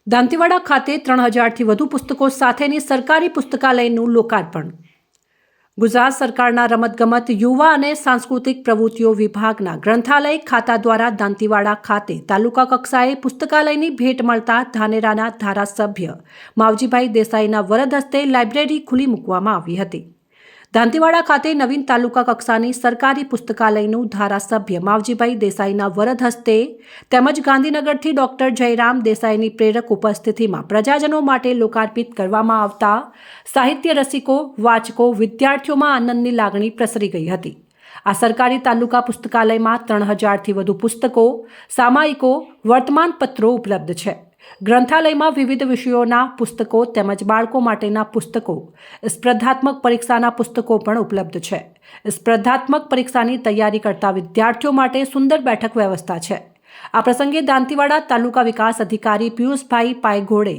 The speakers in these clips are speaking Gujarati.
દાંતીવાડા ખાતે 3000થી વધુ પુસ્તકો સાથેની સરકારી પુસ્તકાલયનું લોકાર્પણ. ગુજરાત સરકારના રમતગમત, યુવા અને સાંસ્કૃતિક પ્રવૃત્તિઓ વિભાગના ગ્રંથાલય ખાતા દ્વારા દાંતીવાડા ખાતે તાલુકા કક્ષાએ પુસ્તકાલયની ભેટ મળતા ધાનેરાના ધારાસભ્ય માવજીભાઈ દેસાઈના વરદ હસ્તે લાઇબ્રેરી ખુલ્લી મૂકવામાં આવી હતી. દાંતીવાડા ખાતે નવીન તાલુકા કક્ષાની સરકારી પુસ્તકાલયનું ધારાસભ્ય માવજીભાઈ દેસાઈના વરદ હસ્તે તેમજ ગાંધીનગરથી ડોક્ટર જયરામ દેસાઈની પ્રેરક ઉપસ્થિતિમાં પ્રજાજનો માટે લોકાર્પિત કરવામાં આવતા સાહિત્ય રસિકો, વાચકો, વિદ્યાર્થીઓમાં આનંદની લાગણી પ્રસરી ગઈ હતી. આ સરકારી તાલુકા પુસ્તકાલયમાં 3000થી વધુ પુસ્તકો, સામાયિકો, વર્તમાનપત્રો ઉપલબ્ધ છે. ગ્રંથાલયમાં વિવિધ વિષયોના પુસ્તકો તેમજ બાળકો માટેના પુસ્તકો, સ્પર્ધાત્મક પરીક્ષાના પુસ્તકો પણ ઉપલબ્ધ છે. સ્પર્ધાત્મક પરીક્ષાની તૈયારી કરતા વિદ્યાર્થીઓ માટે સુંદર બેઠક વ્યવસ્થા છે. આ પ્રસંગે દાંતીવાડા તાલુકા વિકાસ અધિકારી પિયુષભાઈ પાયઘોડે,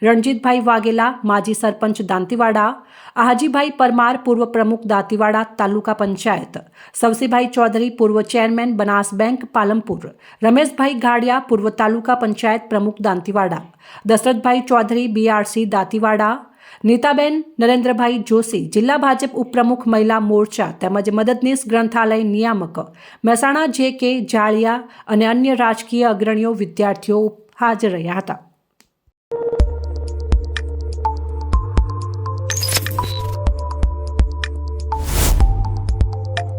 રણજીતભાઈ વાઘેલા, માજી સરપંચ દાંતીવાડા, હાજીભાઈ પરમાર, પૂર્વ પ્રમુખ દાંતીવાડા તાલુકા પંચાયત, સવસીભાઈ ચૌધરી, પૂર્વ ચેરમેન બનાસ બેંક પાલમપુર, રમેશભાઈ ગાડિયા, પૂર્વ તાલુકા પંચાયત પ્રમુખ દાંતીવાડા, દશરથભાઈ ચૌધરી, બીઆરસી દાંતીવાડા, નીતાબેન નરેન્દ્રભાઈ જોશી, જિલ્લા ભાજપ ઉપપ્રમુખ મહિલા મોરચા તેમજ મદદનીશ ગ્રંથાલય નિયામક મહેસાણા જે કે જાળિયા અને અન્ય રાજકીય અગ્રણીઓ, વિદ્યાર્થીઓ હાજર રહ્યા હતા.